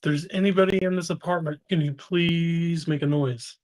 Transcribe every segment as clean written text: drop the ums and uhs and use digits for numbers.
there's anybody in this apartment, can you please make a noise?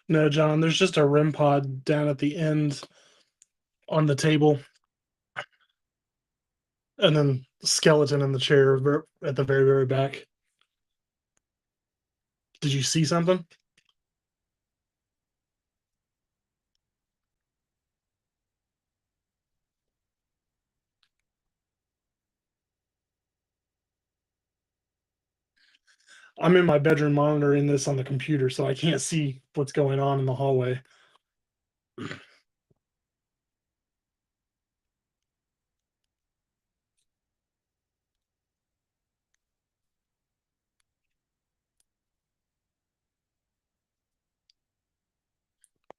No, John, there's just a REM pod down at the end on the table, and then skeleton in the chair at the very, very back. Did you see something? I'm in my bedroom monitoring this on the computer, so I can't see what's going on in the hallway.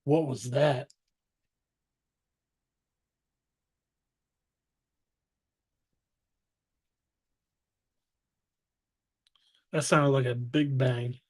What was that? That sounded like a big bang.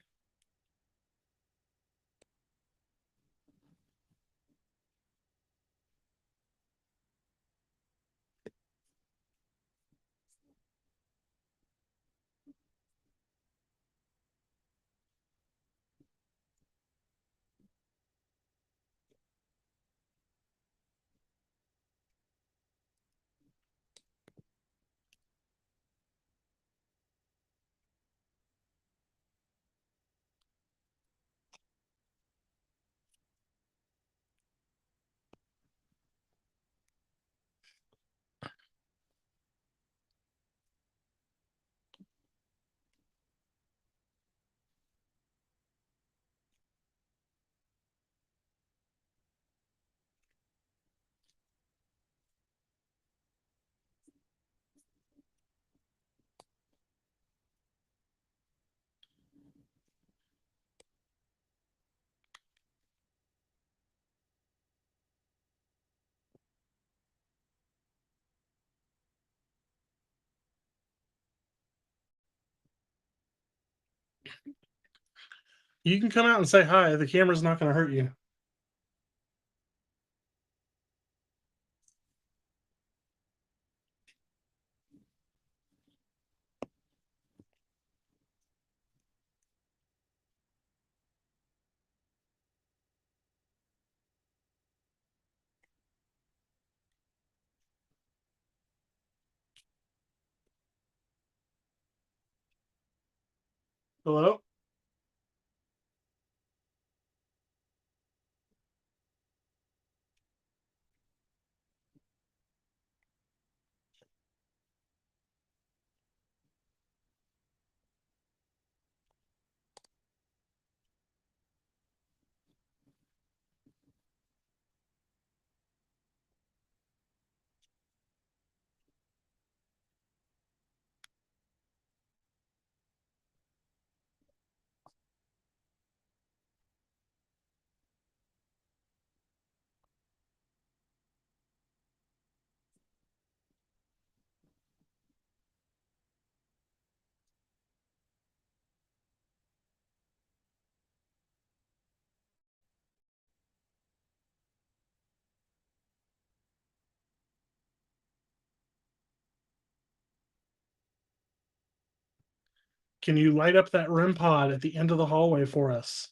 You can come out and say hi. The camera's not going to hurt you. Hello? Can you light up that REM pod at the end of the hallway for us?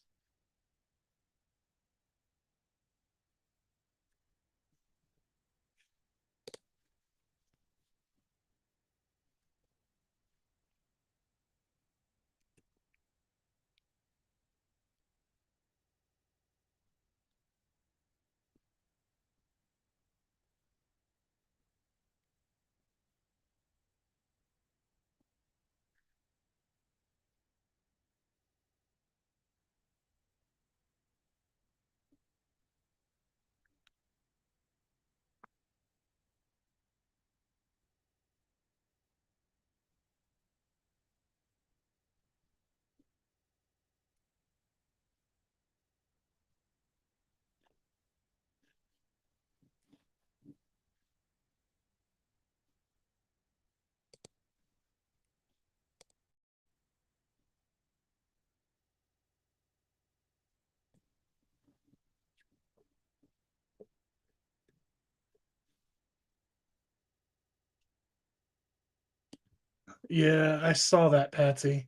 Yeah, I saw that, Patsy.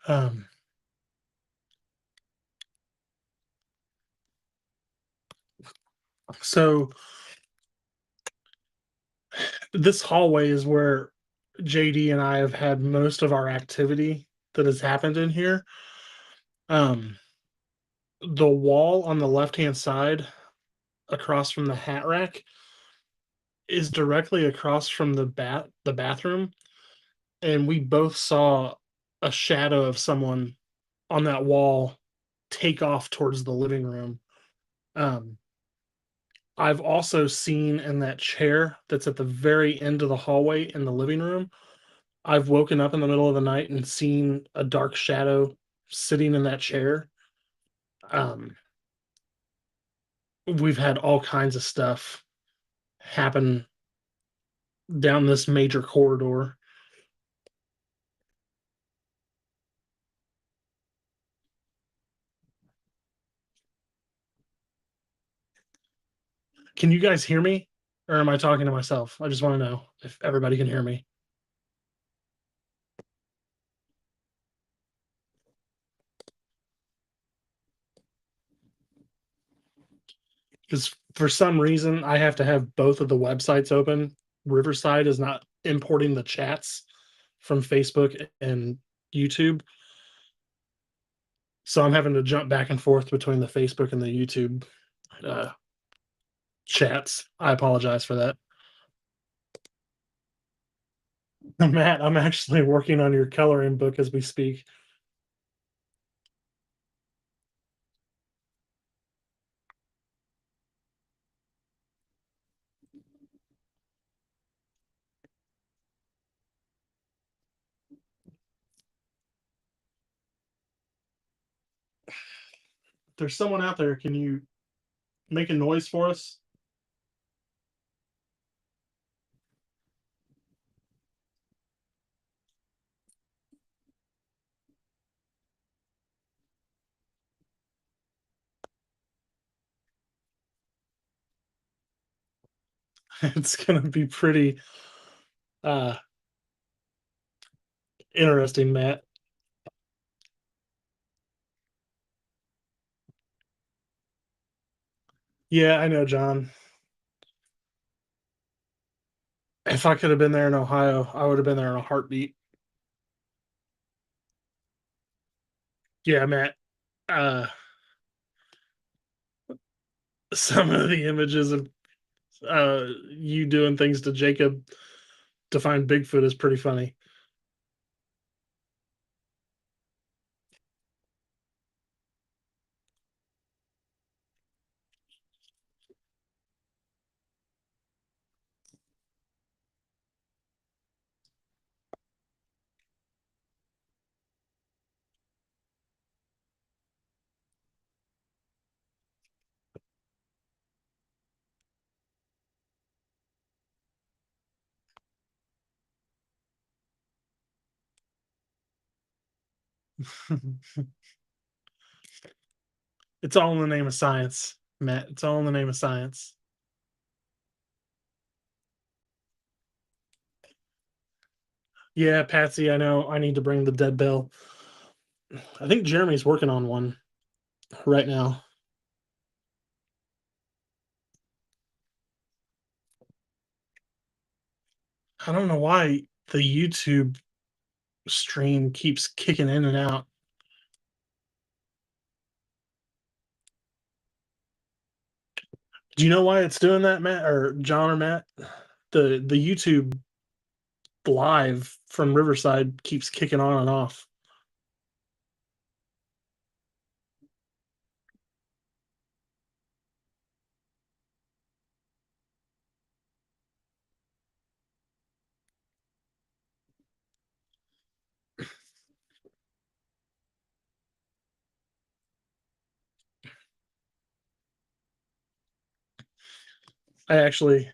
Um, so this hallway is where JD and I have had most of our activity that has happened in here. Um, the wall on the left-hand side across from the hat rack is directly across from the bathroom, and we both saw a shadow of someone on that wall take off towards the living room. Um, I've also seen in that chair that's at the very end of the hallway in the living room. I've woken up in the middle of the night and seen a dark shadow sitting in that chair. Um, we've had all kinds of stuff happen down this major corridor. Can you guys hear me? Or am I talking to myself? I just want to know if everybody can hear me. Because for some reason, I have to have both of the websites open. Riverside is not importing the chats from Facebook and YouTube. So I'm having to jump back and forth between the Facebook and the YouTube uh, chats. I apologize for that. Matt, I'm actually working on your coloring book as we speak. If there's someone out there, can you make a noise for us? It's going to be pretty uh, interesting, Matt. Yeah, I know, John. If I could have been there in Ohio, I would have been there in a heartbeat. Yeah, Matt. Uh, some of the images of you doing things to Jacob to find Bigfoot is pretty funny. It's all in the name of science, Matt. It's all in the name of science. Yeah, Patsy, I know I need to bring the dead bell. I think Jeremy's working on one right now. I don't know why the YouTube stream keeps kicking in and out. Do you know why it's doing that, Matt or John or Matt? The YouTube live from Riverside keeps kicking on and off. I actually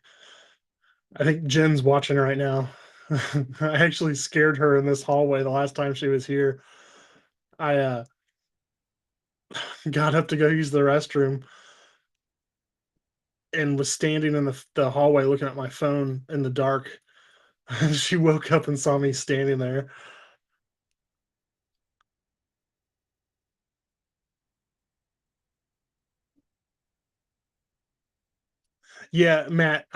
I think Jen's watching right now. I actually scared her in this hallway the last time she was here. I got up to go use the restroom and was standing in the hallway looking at my phone in the dark. She woke up and saw me standing there. Yeah, Matt,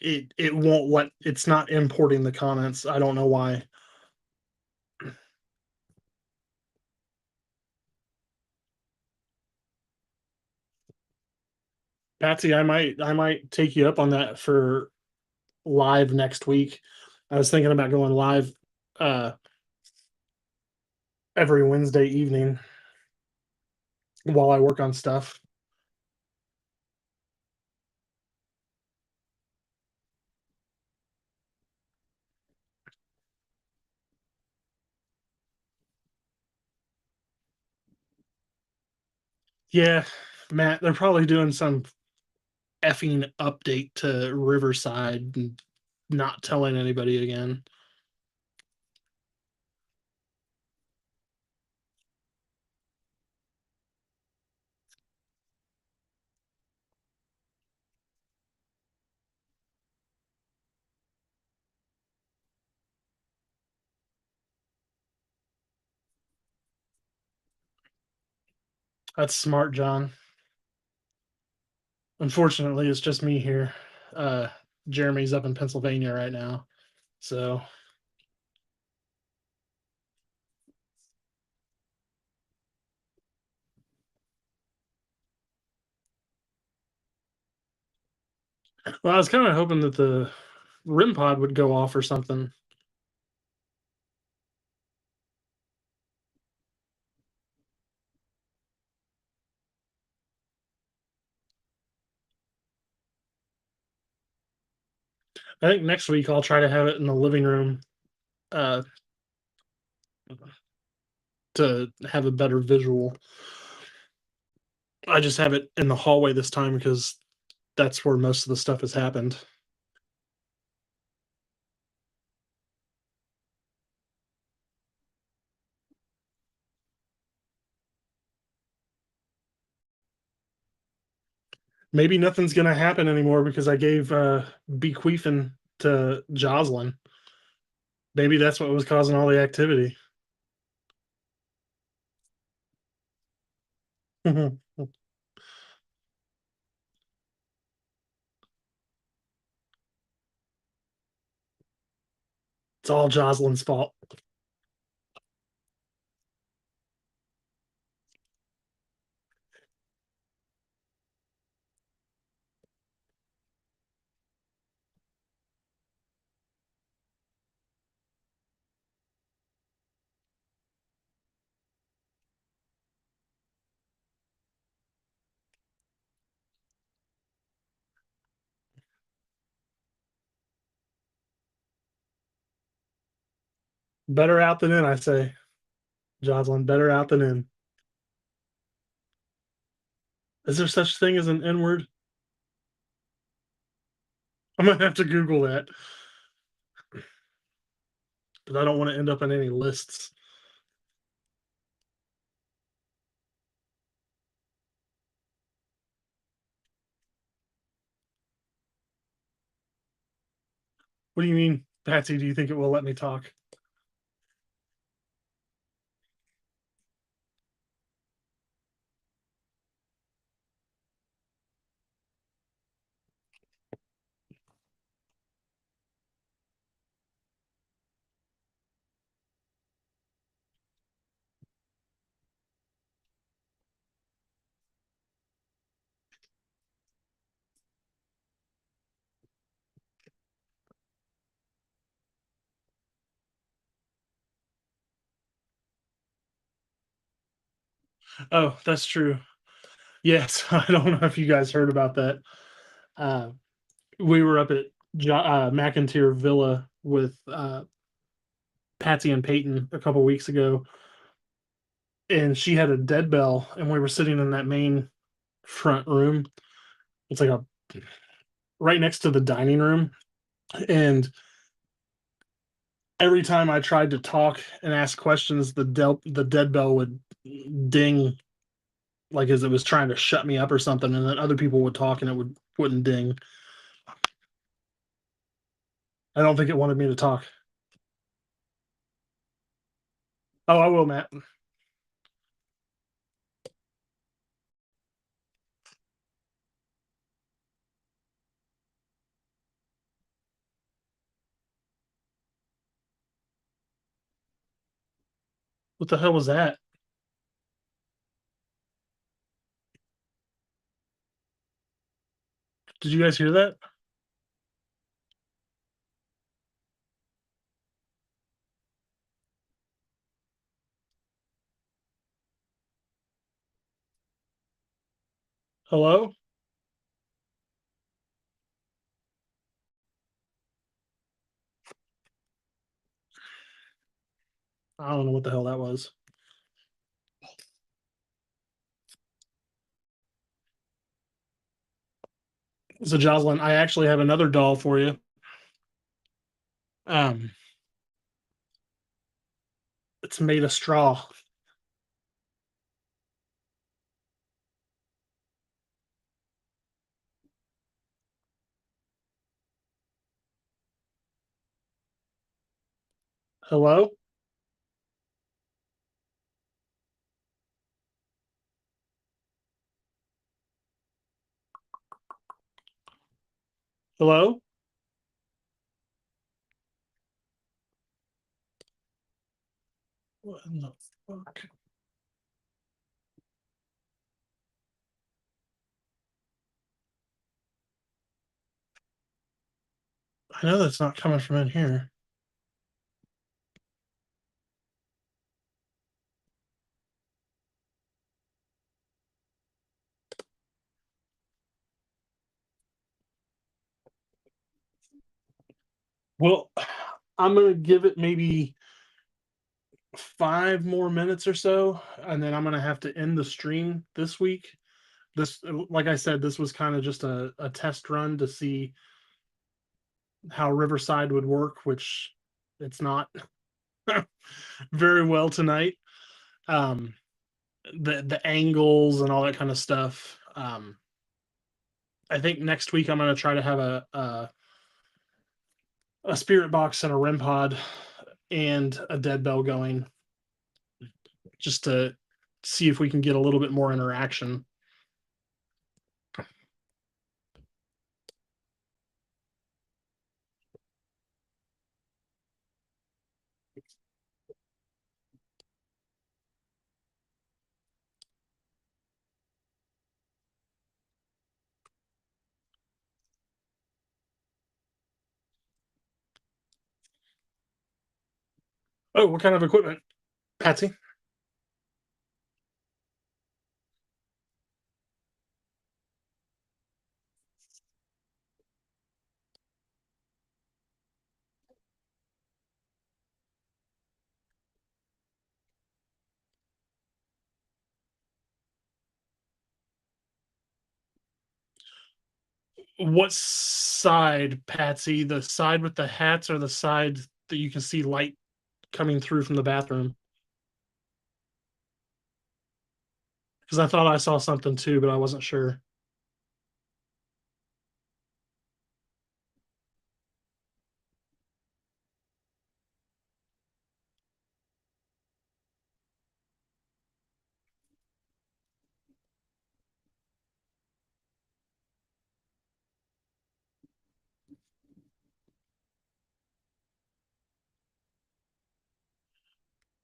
it won't let it's not importing the comments. I don't know why. Patsy, I might take you up on that for live next week. I was thinking about going live uh every Wednesday evening while I work on stuff. Yeah, Matt, they're probably doing some effing update to Riverside and not telling anybody again. That's smart, John. Unfortunately, it's just me here. Uh, Jeremy's up in Pennsylvania right now. So, well, I was kind of hoping that the RIM pod would go off or something. I think next week I'll try to have it in the living room uh, to have a better visual. I just have it in the hallway this time because that's where most of the stuff has happened. Maybe nothing's gonna happen anymore because I gave bequeathing to Jocelyn. Maybe that's what was causing all the activity. It's all Jocelyn's fault. Better out than in, I say. Jocelyn, better out than in. Is there such thing as an N word? I'm gonna have to Google that, but I don't want to end up in any lists. What do you mean, Patsy? Do you think it will let me talk? Oh, that's true. Yes, I don't know if you guys heard about that. Uh, we were up at McIntyre Villa with Patsy and Peyton a couple weeks ago, and she had a dead bell, and we were sitting in that main front room. It's like a right next to the dining room, and every time I tried to talk and ask questions, the dead bell would ding like as it was trying to shut me up or something, and then other people would talk and it wouldn't ding. I don't think it wanted me to talk. Oh, I will, Matt. What the hell was that? Did you guys hear that? Hello? I don't know what the hell that was. So, Jocelyn, I actually have another doll for you. Um, it's made of straw. Hello? Hello? What in the fuck? I know that's not coming from in here. Well, I'm gonna give it maybe 5 more minutes or so, and then I'm gonna have to end the stream this week. This, like I said, this was kind of just a test run to see how Riverside would work, which it's not very well tonight. Um, the angles and all that kind of stuff. I think next week I'm gonna try to have a spirit box and a REM pod and a dead bell going, just to see if we can get a little bit more interaction. Oh, what kind of equipment, Patsy? What side, Patsy? The side with the hats or the side that you can see light coming through from the bathroom? Because I thought I saw something too, but I wasn't sure.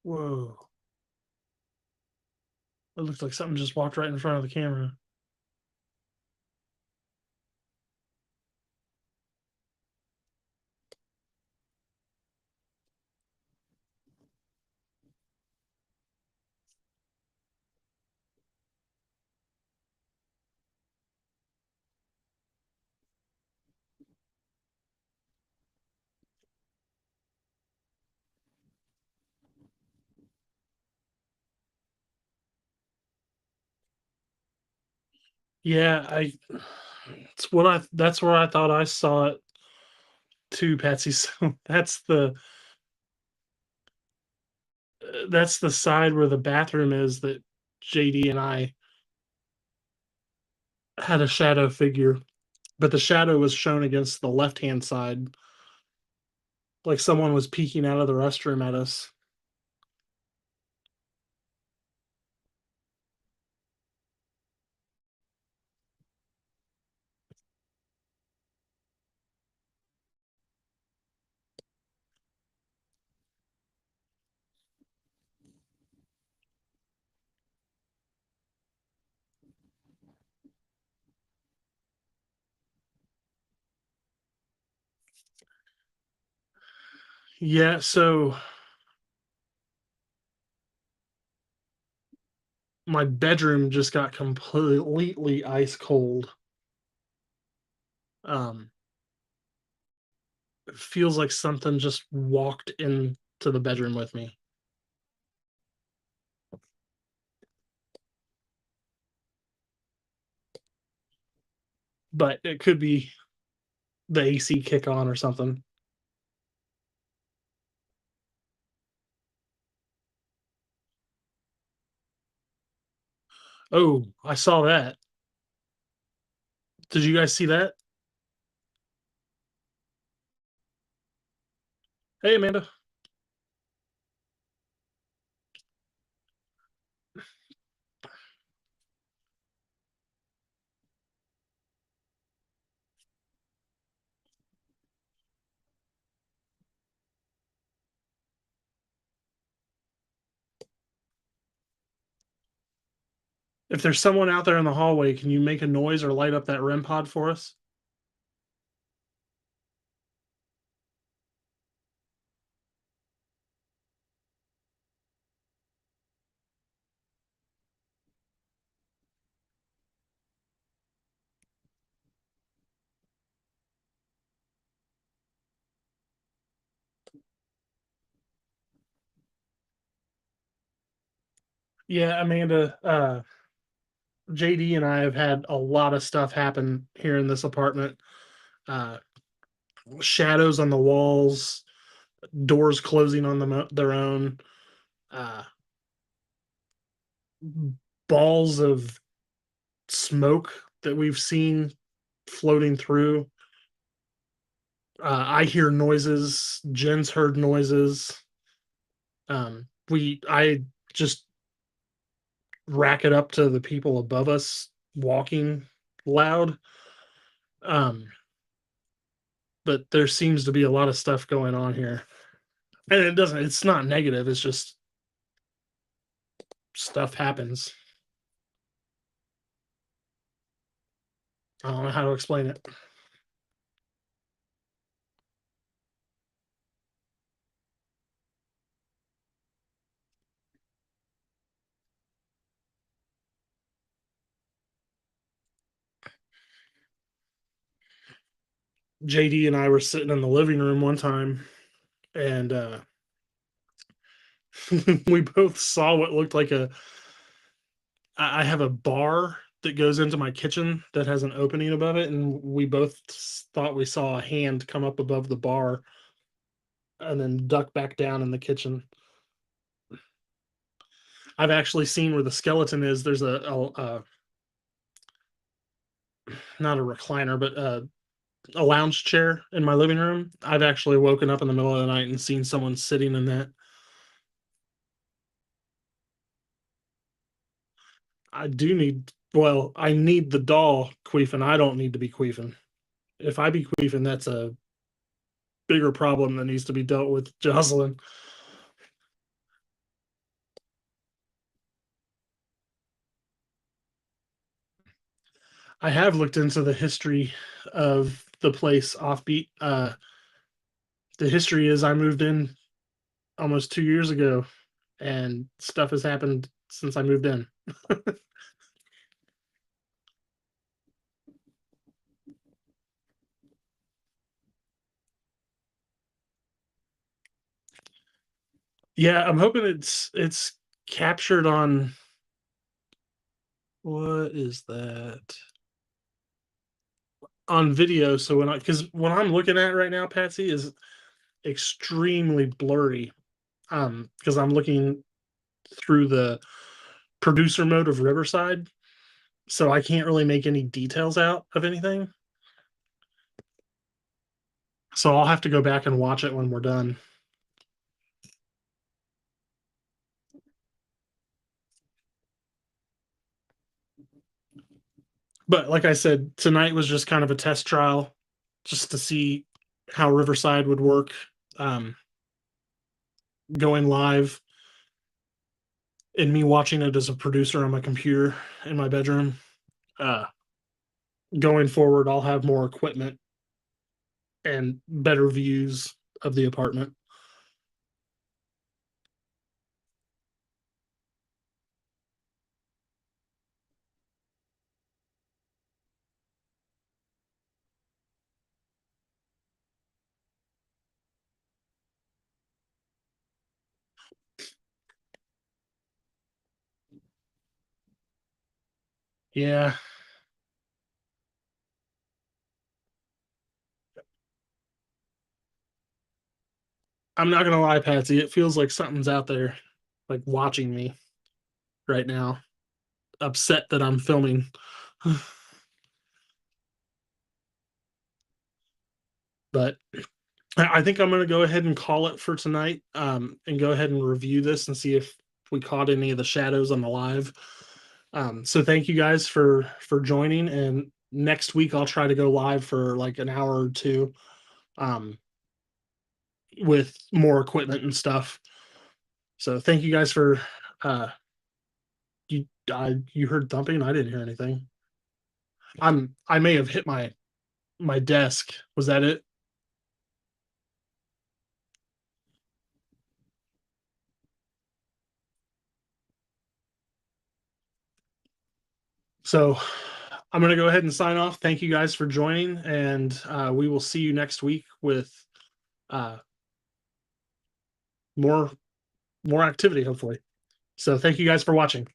Whoa. It looks like something just walked right in front of the camera. Yeah, I that's where I thought I saw it too, Patsy. So that's the side where the bathroom is that JD and I had a shadow figure, but the shadow was shown against the left-hand side, like someone was peeking out of the restroom at us. Yeah, so my bedroom just got completely ice cold. Um, it feels like something just walked into the bedroom with me. But it could be the AC kick on or something. Oh, I saw that. Did you guys see that? Hey, Amanda. If there's someone out there in the hallway, can you make a noise or light up that REM pod for us? Yeah, Amanda, JD and I have had a lot of stuff happen here in this apartment. Uh, Shadows on the walls, doors closing on their own, uh, balls of smoke that we've seen floating through. I hear noises. Jen's heard noises. I just rack it up to the people above us walking loud. Um, but there seems to be a lot of stuff going on here, and it's not negative. It's just stuff happens. I don't know how to explain it. JD and I were sitting in the living room one time, and we both saw what looked like a. I have a bar that goes into my kitchen that has an opening above it, and we both thought we saw a hand come up above the bar and then duck back down in the kitchen. I've actually seen where the skeleton is. There's a not a recliner, but a lounge chair in my living room. I've actually woken up in the middle of the night and seen someone sitting in that. I need the doll queefing. I don't need to be queefing. If I be queefing, that's a bigger problem that needs to be dealt with, Jocelyn. I have looked into the history of the place Offbeat. The history is I moved in almost 2 years ago, and stuff has happened since I moved in. Yeah, I'm hoping it's captured on what is that on video. So when I because what I'm looking at right now, Patsy, is extremely blurry. Because I'm looking through the producer mode of Riverside, so I can't really make any details out of anything. So I'll have to go back and watch it when we're done. But like I said, tonight was just kind of a test trial, just to see how Riverside would work. Um, Going live and me watching it as a producer on my computer in my bedroom. Uh, Going forward, I'll have more equipment and better views of the apartment. Yeah, I'm not gonna lie, Patsy. It feels like something's out there, like watching me right now, upset that I'm filming. But I think I'm going to go ahead and call it for tonight, and go ahead and review this and see if we caught any of the shadows on the live. So thank you guys for joining. And next week I'll try to go live for like an hour or two, um, with more equipment and stuff. So thank you guys for uh, you heard thumping. I didn't hear anything. I may have hit my desk. Was that it? So I'm going to go ahead and sign off. Thank you guys for joining, and we will see you next week with uh, more more activity, hopefully. So thank you guys for watching.